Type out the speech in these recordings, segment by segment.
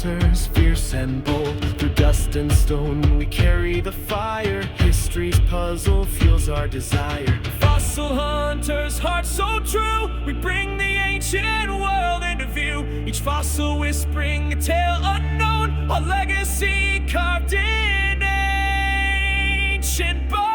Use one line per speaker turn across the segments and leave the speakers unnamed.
hunters, fierce and bold. Through dust and stone we carry the fire. History's puzzle fuels our desire. Fossil hunters, hearts so true. We bring the ancient world into view. Each fossil whispering a tale unknown. A legacy carved in ancient bones.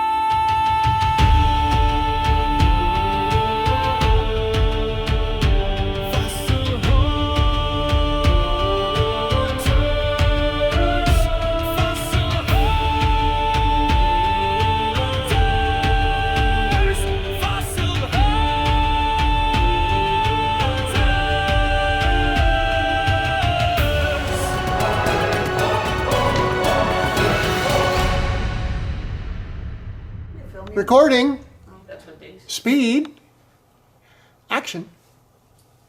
Recording. Speed. Action.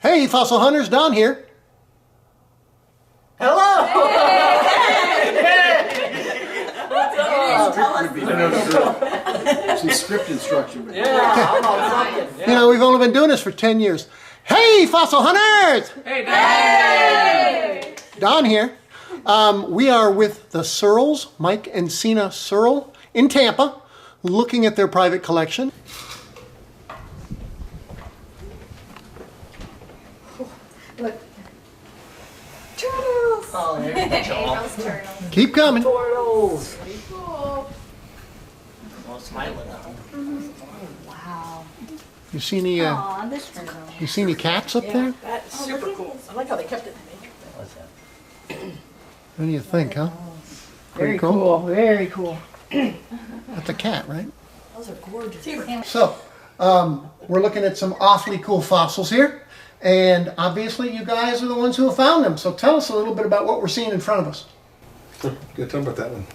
Hey, fossil hunters, Don here. Hello.
Some script instruction.
You know, we've only been doing this for 10 years. Hey, fossil hunters.
Hey!
Don here. We are with the Searles, Mike and Sina Searle in Tampa, looking at their private collection.
Look. Turtles!
Oh, there's the jaw.
Those turtles.
Keep coming.
Turtles.
Pretty cool.
Oh, smiling at them.
Wow.
You see any?
Aw, this turtle.
You see any cats up there?
That's super cool. I like how they kept it naked.
What's that?
What do you think, huh?
Very
Pretty
cool. Very cool.
That's a cat, right?
Those are gorgeous.
So, we're looking at some awfully cool fossils here, and obviously you guys are the ones who have found them. So tell us a little bit about what we're seeing in front of us.
Good, tell me about that one.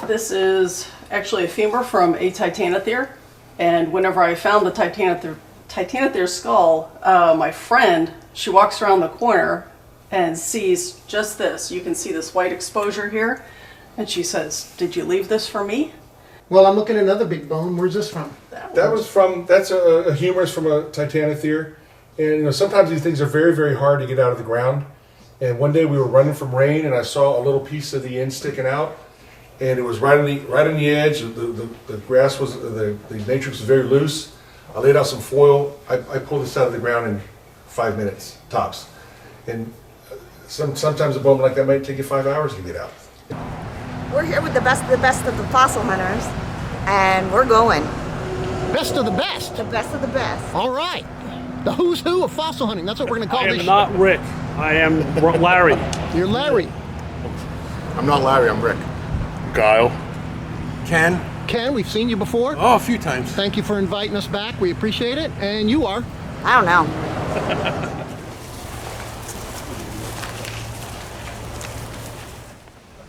This is actually a femur from a Titanothere, and whenever I found the Titanothere skull, my friend, she walks around the corner and sees just this. You can see this white exposure here, and she says, "Did you leave this for me?"
Well, I'm looking at another big bone. Where's this from?
That's a humerus from a Titanothere. And you know, sometimes these things are very, very hard to get out of the ground. And one day we were running from rain and I saw a little piece of the end sticking out. And it was right on the edge. The grass was, the matrix was very loose. I laid out some foil. I pulled this out of the ground in 5 minutes, tops. And sometimes a bone like that might take you 5 hours to get out.
We're here with the best of the fossil hunters, and we're going.
Best of the best.
The best of the best.
All right. The who's who of fossil hunting. That's what we're going to call this.
I am not Rick. I am Larry.
You're Larry.
I'm not Larry, I'm Rick.
Kyle.
Ken?
Ken, we've seen you before.
Oh, a few times.
Thank you for inviting us back. We appreciate it. And you are?
I don't know.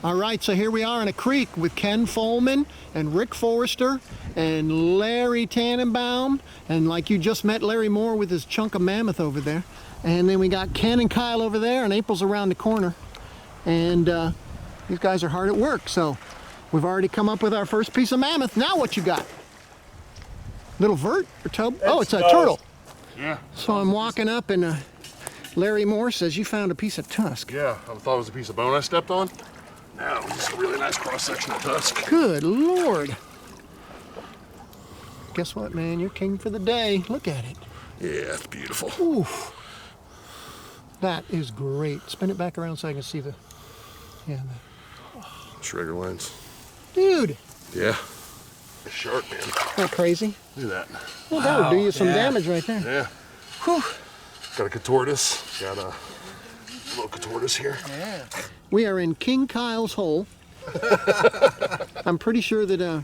All right, so here we are in a creek with Ken Folman and Rick Forrester and Larry Tannenbaum, and like you just met Larry Moore with his chunk of mammoth over there. And then we got Ken and Kyle over there, and April's around the corner. And these guys are hard at work, so we've already come up with our first piece of mammoth. Now what you got? Little vert or tub? Oh, it's a turtle.
Yeah.
So I'm walking up, and Larry Moore says you found a piece of tusk.
Yeah, I thought it was a piece of bone I stepped on. No, it's a really nice cross-section of tusk.
Good Lord. Guess what, man? You're king for the day. Look at it.
Yeah, it's beautiful.
Oof. That is great. Spin it back around so I can see the... Yeah.
Schrager lens.
Dude.
Yeah. Sharp, man.
Not crazy.
Look at that.
Well, that would do you some damage right there.
Yeah.
Whew.
Got a Catortus. Got a little Catortus here.
Yeah. We are in King Kyle's hole. I'm pretty sure that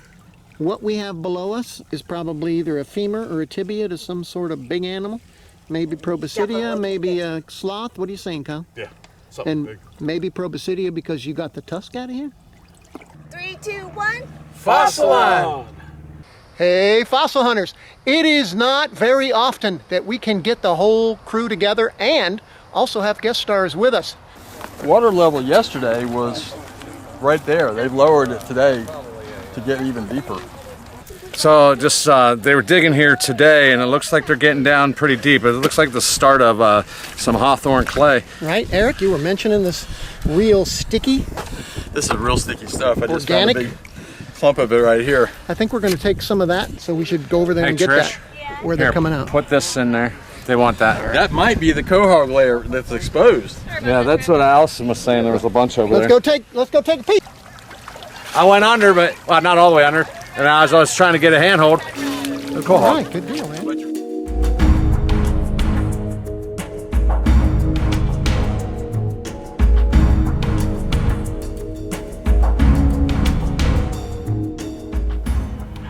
what we have below us is probably either a femur or a tibia to some sort of big animal. Maybe Proboscidea, maybe a sloth. What are you saying, Kyle?
Yeah, something
And
big.
maybe Proboscidea because you got the tusk out of here?
3, 2, 1.
Fossil on!
Hey, fossil hunters. It is not very often that we can get the whole crew together and also have guest stars with us.
Water level yesterday was right there. They've lowered it today to get even deeper.
So just they were digging here today, and it looks like they're getting down pretty deep. It looks like the start of some hawthorn clay.
Right, Eric? You were mentioning this real sticky.
This is real sticky stuff. I just found
Organic?
a big clump of it right here.
I think we're going to take some of that, so we should go over there
Hey,
and get
Trish.
that where they're
Here,
coming out.
Put this in there. They want that.
That might be the quahog layer that's exposed.
Yeah, that's what Allison was saying. There was a bunch over
Let's
there.
go take a peek.
I went under, but well, not all the way under. And as I was trying to get a handhold, the
All
quahog.
right, good deal, man.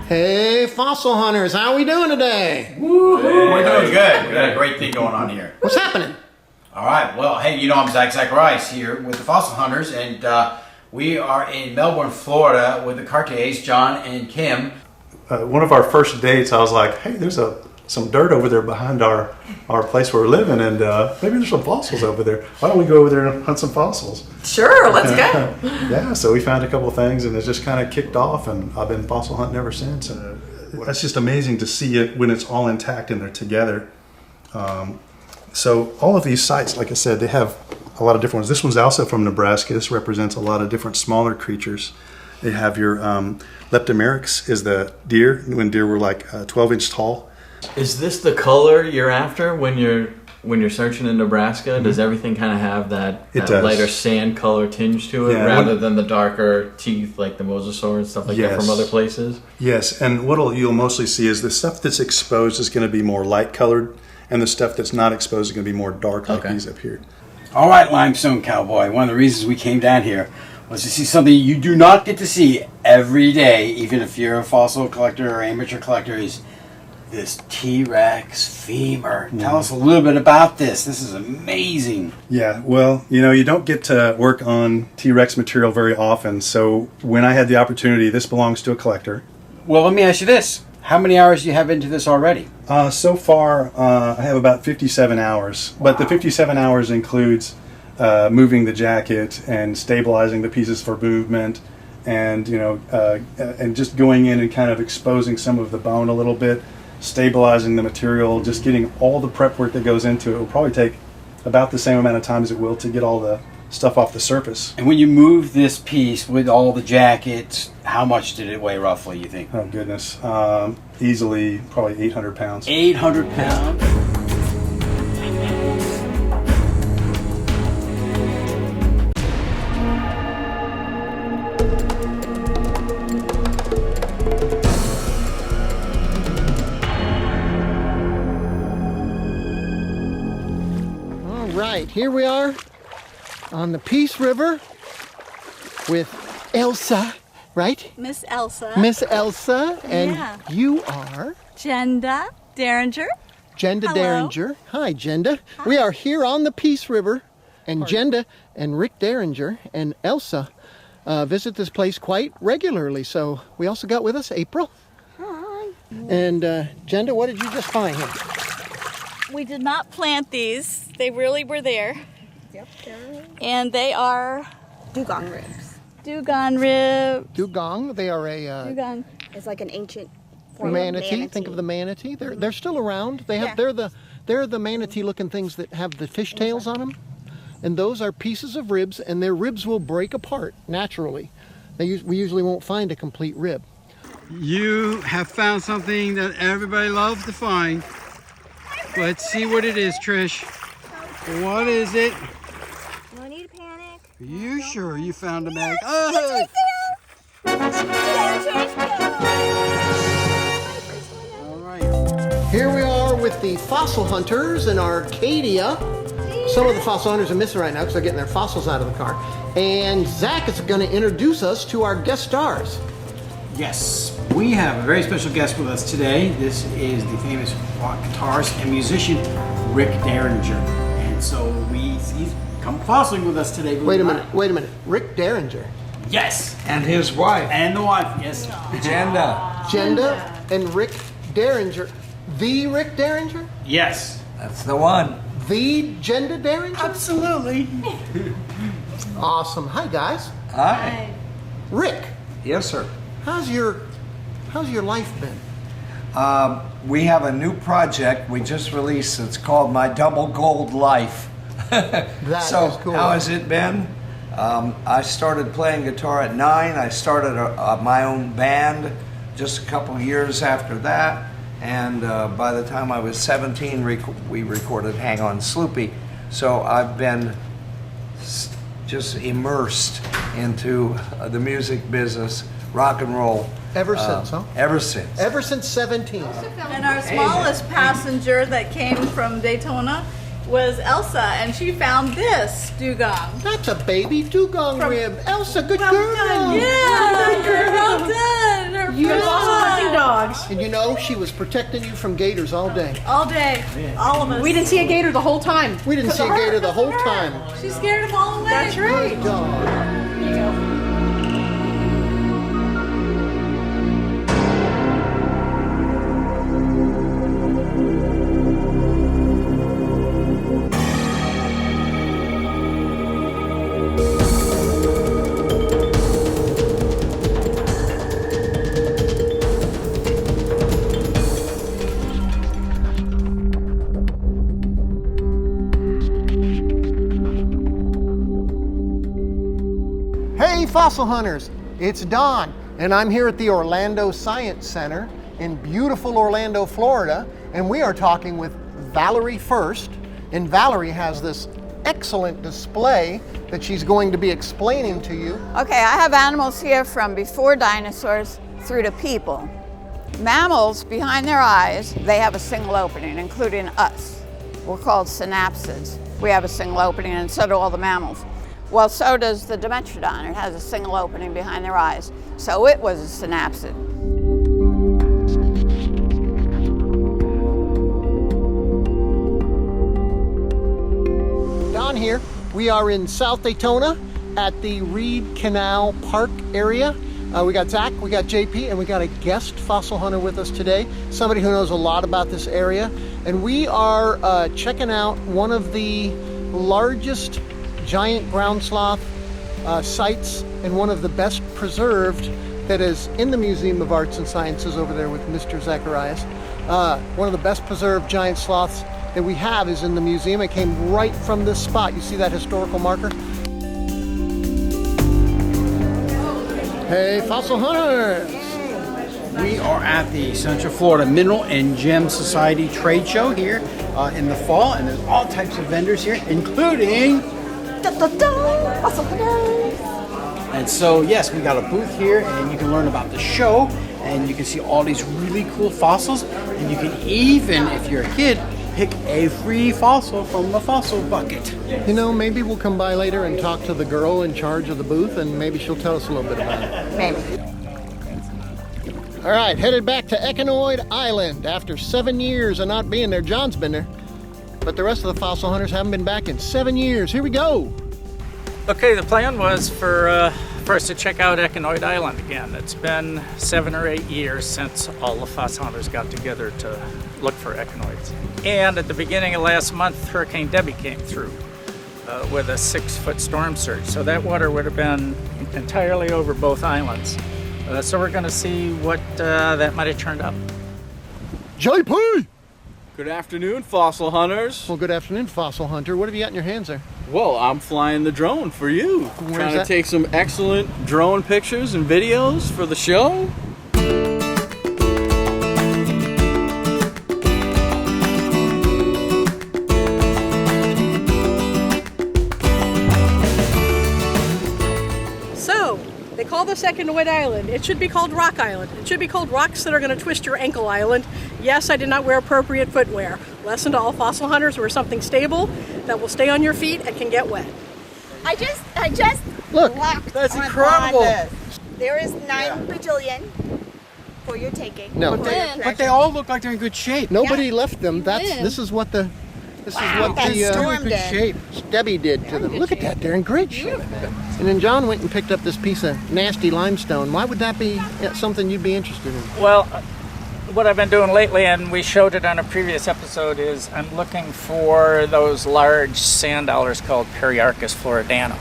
Hey, fossil hunters, how are we doing today?
We're doing good. We got a great thing going on here.
What's happening?
All right. Well, hey, I'm Zach Rice here with the Fossil Hunters, and we are in Melbourne, Florida, with the Cartiers, John and Kim.
One of our first dates, I was like, "Hey, there's some dirt over there behind our place where we're living, and maybe there's some fossils over there. Why don't we go over there and hunt some fossils?"
Sure, let's go.
Yeah, so we found a couple of things, and it just kind of kicked off, and I've been fossil hunting ever since. And that's just amazing to see it when it's all intact and they're together. So all of these sites, like I said, they have a lot of different ones. This one's also from Nebraska. This represents a lot of different smaller creatures. They have your Leptomeryx is the deer, when deer were like 12-inch tall.
Is this the color you're after when you're searching in Nebraska?
Mm-hmm.
Does everything kind of have that
It does.
lighter sand color tinge to it,
Yeah.
rather than the darker teeth like the mosasaur and stuff like that
Yes.
from other places?
Yes, and what you'll mostly see is the stuff that's exposed is going to be more light colored, and the stuff that's not exposed is going to be more dark, like these up here.
All right, Limestone Cowboy. One of the reasons we came down here was to see something you do not get to see every day, even if you're a fossil collector or amateur collector, is this T-Rex femur. Tell us a little bit about this. This is amazing.
Yeah, well, you don't get to work on T-Rex material very often, so when I had the opportunity, this belongs to a collector.
Well, let me ask you this. How many hours do you have into this already?
So far, I have about 57 hours, but the 57 hours includes moving the jacket and stabilizing the pieces for movement, and and just going in and kind of exposing some of the bone a little bit, stabilizing the material, just getting all the prep work that goes into it. It will probably take about the same amount of time as it will to get all the stuff off the surface.
And when you move this piece with all the jackets, how much did it weigh roughly, you think?
Oh goodness, easily probably 800 pounds.
800 pounds?
All right, here we are on the Peace River with Elsa, right?
Miss Elsa.
Miss Elsa, and
Yeah.
you are
Jenda Derringer.
Jenda
Hello.
Derringer. Hi, Jenda. We are here on the Peace River, and Jenda and Rick Derringer and Elsa visit this place quite regularly. So we also got with us April.
Hi.
And Jenda, what did you just find here?
We did not plant these. They really were there.
Yep,
And they are
dugong ribs.
dugong rib.
Dugong. They are a
Dugong.
It's like an ancient form
manatee.
of
Think of the manatee. They're still around. They have
Yeah.
they're the manatee-looking things that have the fish tails on them, and those are pieces of ribs, and their ribs will break apart naturally. We usually won't find a complete rib.
You have found something that everybody loves to find. Let's see what it is, Trish. What is it?
No need to panic.
Are you sure you found a mag? Oh!
Here we are with the fossil hunters in Arcadia. Some of the fossil hunters are missing right now because they're getting their fossils out of the car. And Zach is going to introduce us to our guest stars.
Yes, we have a very special guest with us today. This is the famous rock guitarist and musician Rick Derringer. And so he's come fossiling with us today.
Wait a minute. Rick Derringer.
Yes.
And his wife.
And the wife, yes.
Jenda and Rick Derringer. The Rick Derringer?
Yes.
That's the one.
The Jenda Derringer?
Absolutely.
Awesome. Hi, guys.
Hi.
Rick,
Yes, sir.
how's your How's your life been?
We have a new project we just released. It's called My Double Gold Life.
That
So
is cool.
how has it been? I started playing guitar at 9. I started my own band just a couple years after that. And by the time I was 17, we recorded Hang On Sloopy. So I've been just immersed into the music business, rock and roll.
Ever since, huh?
Ever since.
Ever since 17.
And our smallest passenger that came from Daytona was Elsa, and she found this dugong.
That's a baby dugong rib. Elsa, good
Well
girl.
done. Yeah, good girl. Well done. Her
Yeah.
awesome dogs.
And you know, she was protecting you from gators all day.
All day. All of us.
We didn't see a gator the whole time.
We didn't see a gator the whole time.
She scared them all away.
That's right.
Good dog. Hey, fossil hunters, it's Don, and I'm here at the Orlando Science Center in beautiful Orlando, Florida, and we are talking with Valerie First, and Valerie has this excellent display that she's going to be explaining to you.
Okay, I have animals here from before dinosaurs through to people. Mammals, behind their eyes, they have a single opening, including us. We're called synapsids. We have a single opening, and so do all the mammals. Well, so does the Dimetrodon. It has a single opening behind their eyes. So it was a synapsid.
Don here. We are in South Daytona at the Reed Canal Park area. We got Zach, we got JP, and we got a guest fossil hunter with us today, somebody who knows a lot about this area. And we are checking out one of the largest giant ground sloth sites and one of the best preserved that is in the Museum of Arts and Sciences over there with Mr. Zacharias. One of the best preserved giant sloths that we have is in the museum. It came right from this spot. You see that historical marker? Hey, fossil hunters!
We are at the Central Florida Mineral and Gem Society Trade Show here in the fall, and there's all types of vendors here, including
Fossil hunters!
And so, yes, we got a booth here, and you can learn about the show, and you can see all these really cool fossils, and you can even, if you're a kid, pick a free fossil from the fossil bucket.
You know, maybe we'll come by later and talk to the girl in charge of the booth, and maybe she'll tell us a little bit about it.
Maybe.
All right, headed back to Echinoid Island after 7 years of not being there. John's been there, but the rest of the fossil hunters haven't been back in 7 years. Here we go.
Okay, the plan was for us to check out Echinoid Island again. It's been 7 or 8 years since all the fossil hunters got together to look for echinoids. And at the beginning of last month, Hurricane Debbie came through with a 6-foot storm surge. So that water would have been entirely over both islands. So we're going to see what that might have turned up.
JP!
Good afternoon, fossil hunters.
Well, good afternoon, fossil hunter. What have you got in your hands there?
Well, I'm flying the drone for you.
Where's
Trying to
that?
take some excellent drone pictures and videos for the show.
So, they call this Echinoid Island. It should be called Rock Island. It should be called Rocks That Are Going to Twist Your Ankle Island. Yes, I did not wear appropriate footwear. Lesson to all fossil hunters: wear something stable that will stay on your feet and can get wet.
I just
Look,
locked
that's
on
incredible.
this. There is 9 bajillion for your taking.
No.
For your
But they
pleasure.
all look like they're in good shape.
Nobody left them. This is what the
Wow, that
the
storm
good
did.
shape.
Debbie did to them. Look at that, they're in great shape. And then John went and picked up this piece of nasty limestone. Why would that be something you'd be interested in?
Well, what I've been doing lately, and we showed it on a previous episode, is I'm looking for those large sand dollars called Periarchus floridana.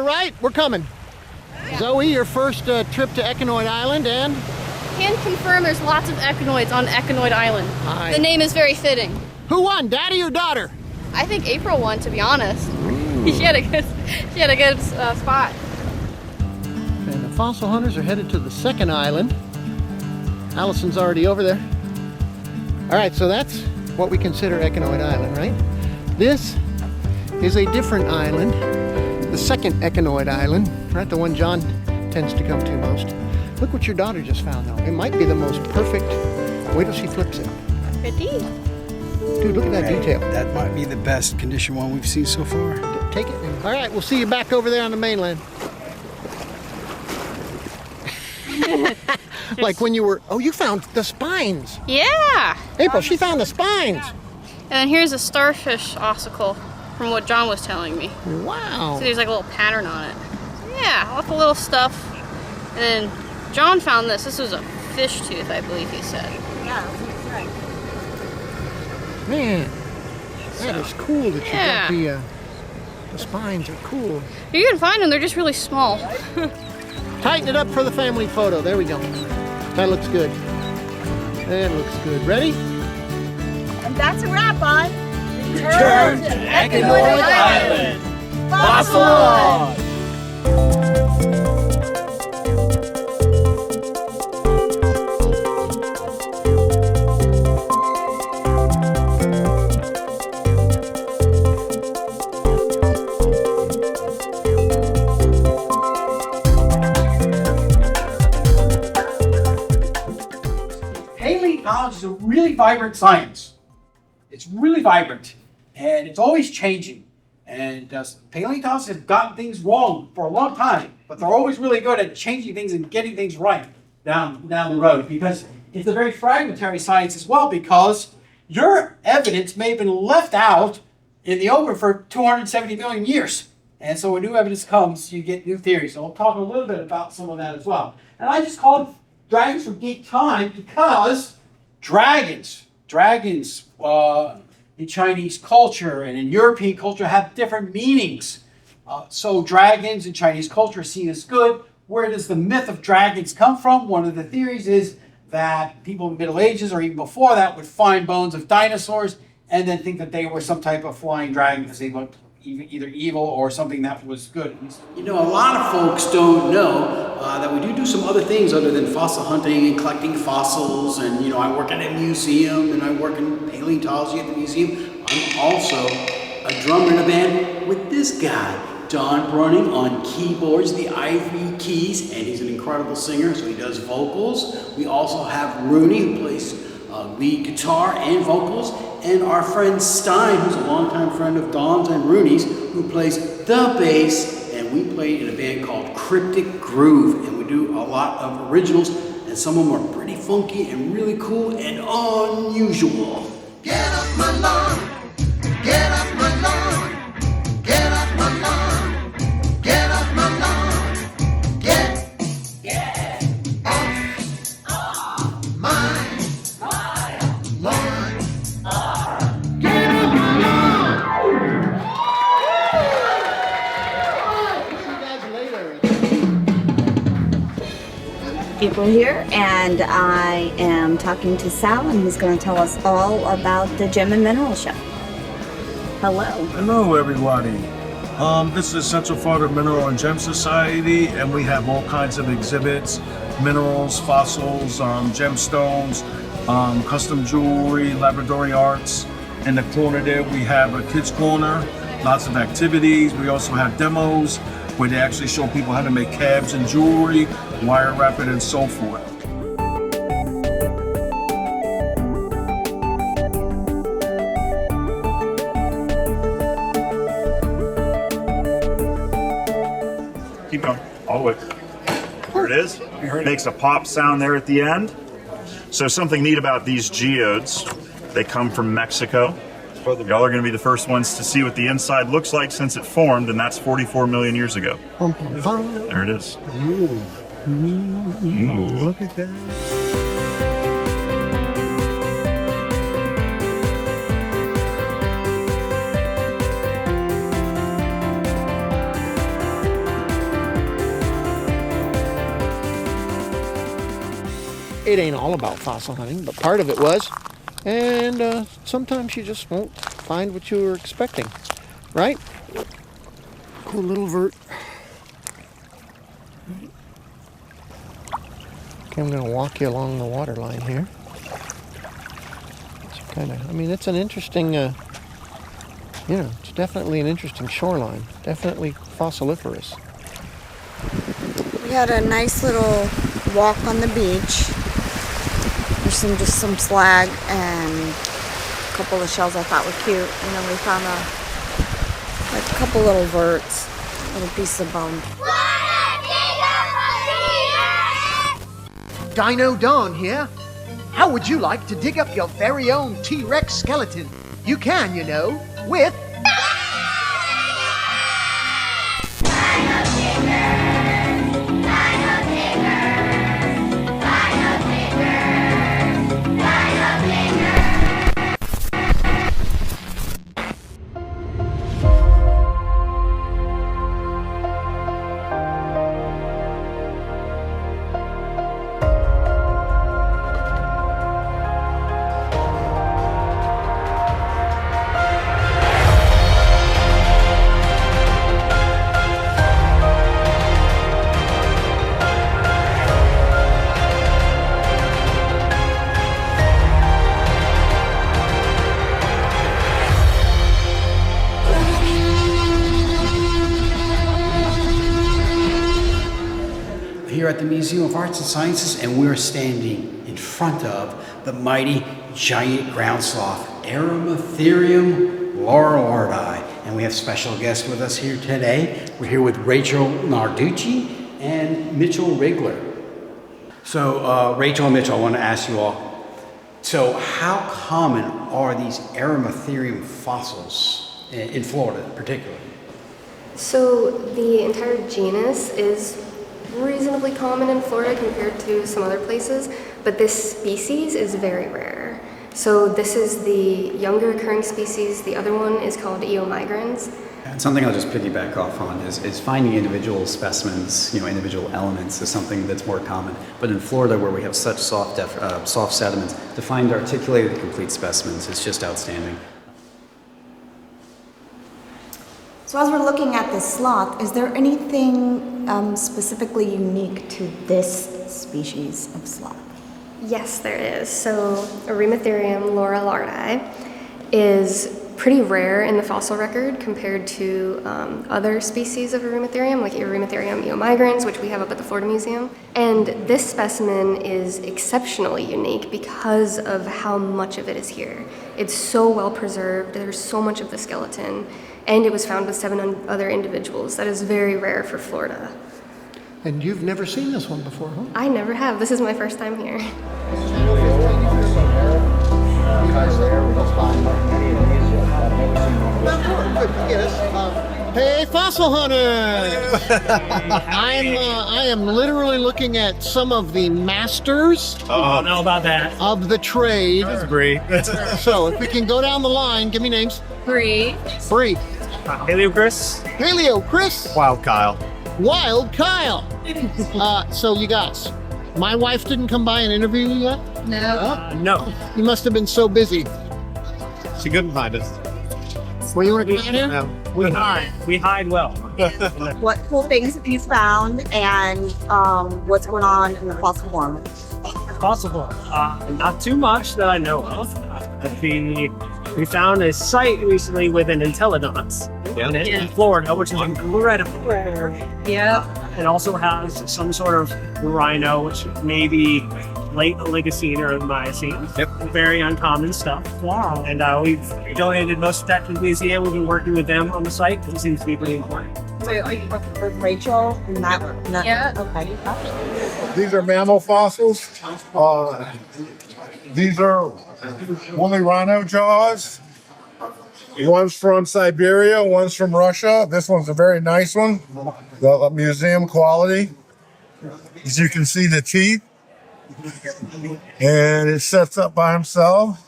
right, we're coming. Zoe, your first trip to Echinoid Island, and?
Can confirm there's lots of echinoids on Echinoid Island.
Hi.
The name is very fitting.
Who won, Daddy or daughter?
I think April won, to be honest. She had a good spot.
And the fossil hunters are headed to the second island. Allison's already over there. All right, so that's what we consider Echinoid Island, right? This is a different island, the second Echinoid Island, right? The one John tends to come to most. Look what your daughter just found, though. It might be the most perfect. Wait till she flips it.
Pretty.
Dude, look at that detail.
That might be the best condition one we've seen so far.
Take it. All right, we'll see you back over there on the mainland. Like when you were, oh, you found the spines.
Yeah.
April, she found the spines.
And then here's a starfish ossicle from what John was telling me.
Wow.
So there's like a little pattern on it. Yeah, lots of little stuff. And then John found this. This was a fish tooth, I believe he said.
Yeah, that's right.
Man, that is cool that you got the spines are cool.
You can find them, they're just really small.
Tighten it up for the family photo. There we go. That looks good. That looks good. Ready?
And that's a wrap on
Return to Echinoid Island. Fossil on!
Paleontology is a really vibrant science. It's really vibrant, and it's always changing. And paleontologists have gotten things wrong for a long time, but they're always really good at changing things and getting things right down the road, because it's a very fragmentary science as well, because your evidence may have been left out in the open for 270 million years. And so when new evidence comes, you get new theories. So I'll talk a little bit about some of that as well. And I just call it Dragons from Geek Time because dragons in Chinese culture and in European culture have different meanings. So dragons in Chinese culture are seen as good. Where does the myth of dragons come from? One of the theories is that people in the Middle Ages or even before that would find bones of dinosaurs and then think that they were some type of flying dragon because they looked either evil or something that was good. You know, a lot of folks don't know that we do some other things other than fossil hunting and collecting fossils. And, you know, I work at a museum and I work in paleontology at the museum. I'm also a drummer in a band with this guy, Don Brunning, on keyboards, the Ivory Keys, and he's an incredible singer, so he does vocals. We also have Rooney, who plays lead guitar and vocals, and our friend Stein, who's a longtime friend of Don's and Rooney's, who plays the bass, and we play in a band called Cryptic Groove, and we do a lot of originals, and some of them are pretty funky and really cool and unusual.
Get off my lawn. Get off my lawn. Get off my lawn. Get off my lawn. Get off my lawn. Get off my lawn.
April here, and I am talking to Sal, and he's going to tell us all about the Gem and Mineral Show. Hello.
Hello, everybody. This is Central Florida Mineral and Gem Society, and we have all kinds of exhibits, minerals, fossils, gemstones, custom jewelry, laboratory arts. In the corner there, we have a kids' corner, lots of activities. We also have demos where they actually show people how to make cabs and jewelry, wire wrap it, and so forth.
Keep going, all the way. There it is. It makes a pop sound there at the end. So something neat about these geodes, they come from Mexico. Y'all are going to be the first ones to see what the inside looks like since it formed, and that's 44 million years ago. There it is.
Ooh, look at that. it ain't all about fossil hunting, but part of it was. And sometimes you just won't find what you were expecting, right? Cool little vert. Okay, I'm gonna walk you along the water line here. It's I mean, it's an interesting, it's definitely an interesting shoreline. Definitely fossiliferous.
We had a nice little walk on the beach. There's just some slag and a couple of shells I thought were cute. And then we found a couple little verts, little pieces of bone.
Dino Dawn here. How would you like to dig up your very own T-Rex skeleton? You can, you know, with...
Here at the Museum of Arts and Sciences, and we're standing in front of the mighty giant ground sloth, Erymatherium lorelordi. And we have special guests with us here today. We're here with Rachel Narducci and Mitchell Rigler. So Rachel and Mitchell, I want to ask you all, so how common are these Erymatherium fossils in Florida particularly?
So the entire genus is reasonably common in Florida compared to some other places, but this species is very rare. So this is the younger occurring species. The other one is called Eomigrans.
And something I'll just piggyback off on is finding individual specimens, individual elements is something that's more common. But in Florida, where we have such soft sediments, to find articulated complete specimens is just outstanding.
So as we're looking at this sloth, is there anything specifically unique to this species of sloth?
Yes, there is. So Erymatherium lorelordi is pretty rare in the fossil record compared to other species of Erymatherium, like Erymatherium eomigrans, which we have up at the Florida Museum. And this specimen is exceptionally unique because of how much of it is here. It's so well preserved, there's so much of the skeleton, and it was found with 7 other individuals. That is very rare for Florida.
And you've never seen this one before, huh?
I never have. This is my first time here.
Hey, fossil hunters! I am literally looking at some of the masters.
I don't know about that.
Of the trade.
That's Bree.
So if we can go down the line, give me names.
Bree.
Paleo Chris.
Paleo Chris.
Wild Kyle.
Wild Kyle. So you guys, my wife didn't come by and interview you yet?
No.
No.
You must have been so busy.
She couldn't find us.
Well, you want to come in here?
No. We hide. We hide well.
What cool things have you found, and what's going on in the fossil form?
Possible. Not too much that I know of. We found a site recently with an Entelodonts in Florida, which is incredible.
Yeah.
It also has some sort of rhino, which may be late Oligocene or Miocene. Yep. Very uncommon stuff.
Wow.
And we've donated most of that to the museum. We've been working with them on the site because it seems to be pretty important.
So are you working with Rachel and that one?
Yeah.
Okay.
These are mammal fossils. These are woolly rhino jaws. One's from Siberia, one's from Russia. This one's a very nice one, the museum quality. As you can see, the teeth, and it sets up by himself.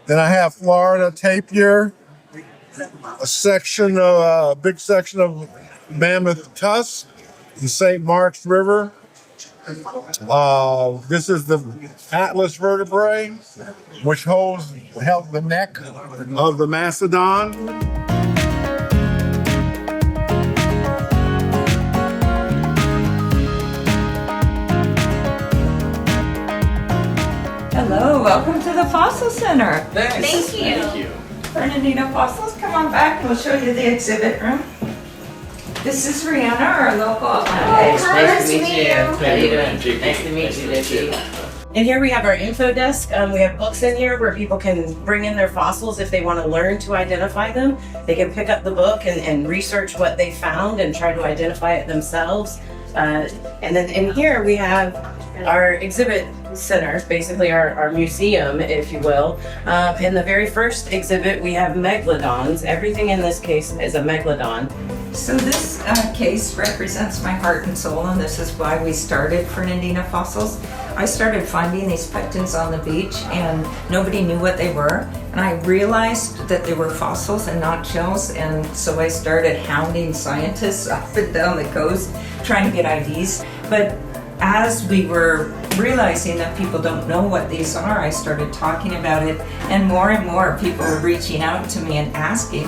Then I have Florida tapir, a big section of mammoth tusk, the St. Mark's River,
This is the Atlas vertebrae, which held the neck of the mastodon.
Hello, welcome to the Fossil Center.
Thank you.
Fernandina Fossils, come on back and we'll show you the exhibit room. This is Rihanna, our local Atlantic.
Nice to meet you. How are you doing? Nice to meet you, Nikki. And here we have our info desk. We have books in here where people can bring in their fossils if they want to learn to identify them. They can pick up the book and research what they found and try to identify it themselves. And then in here we have our exhibit center, basically our museum, if you will. In the very first exhibit, we have megalodons. Everything in this case is a megalodon.
So this case represents my heart and soul, and this is why we started Fernandina Fossils. I started finding these pectins on the beach and nobody knew what they were. And I realized that they were fossils and not shells, and so I started hounding scientists up and down the coast trying to get IDs. But as we were realizing that people don't know what these are, I started talking about it, and more people were reaching out to me and asking.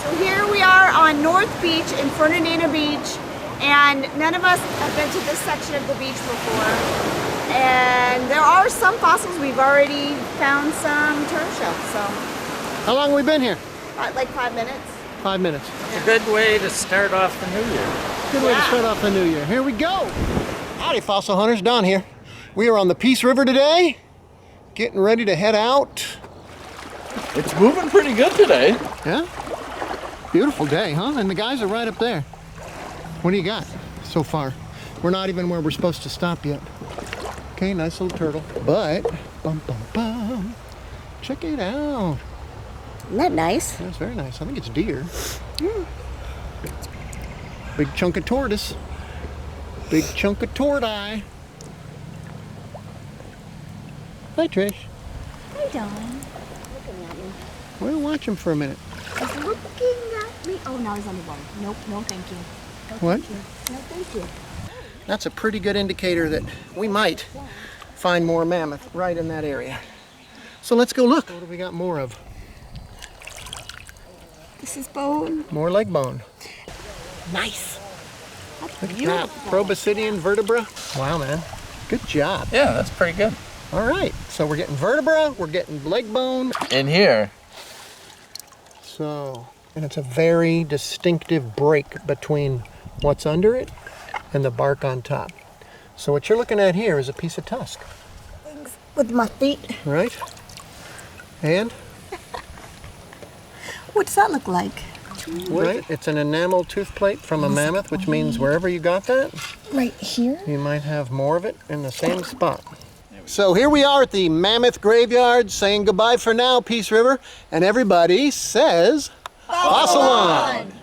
So here we are on North Beach in Fernandina Beach, and none of us have been to this section of the beach before. And there are some fossils. We've already found some turtle shells. So,
How long have we been here?
like 5 minutes.
5 minutes.
It's a good way to start off the new year.
Good way to start off the new year. Here we go. Howdy, fossil hunters. Don here. We are on the Peace River today, getting ready to head out.
It's moving pretty good today.
Yeah? Beautiful day, huh? And the guys are right up there. What do you got so far? We're not even where we're supposed to stop yet. Okay, nice little turtle. But, check it out.
Isn't that nice?
That's very nice. I think it's deer. Big chunk of tortoise. Big chunk of tortoise. Hi, Trish.
Hi, Don. Looking at me.
We'll watch him for a minute.
He's looking at me. Oh, now he's on the water. Nope, no thank you. No,
What?
Thank you. No, thank you.
That's a pretty good indicator that we might find more mammoth right in that area. So let's go look. What do we got more of?
This is bone.
More leg bone.
Nice.
Look at that. Proboscidean vertebra. Wow, man. Good job.
Yeah, that's pretty good.
All right. So we're getting vertebra, we're getting leg bone.
In here.
So, and it's a very distinctive break between what's under it and the bark on top. So what you're looking at here is a piece of tusk.
With my feet.
Right? And?
What does that look like?
Right? It's an enamel tooth plate from a mammoth, which means wherever you got that,
right here,
you might have more of it in the same spot. So here we are at the Mammoth Graveyard, saying goodbye for now, Peace River, and everybody says, Fossil on!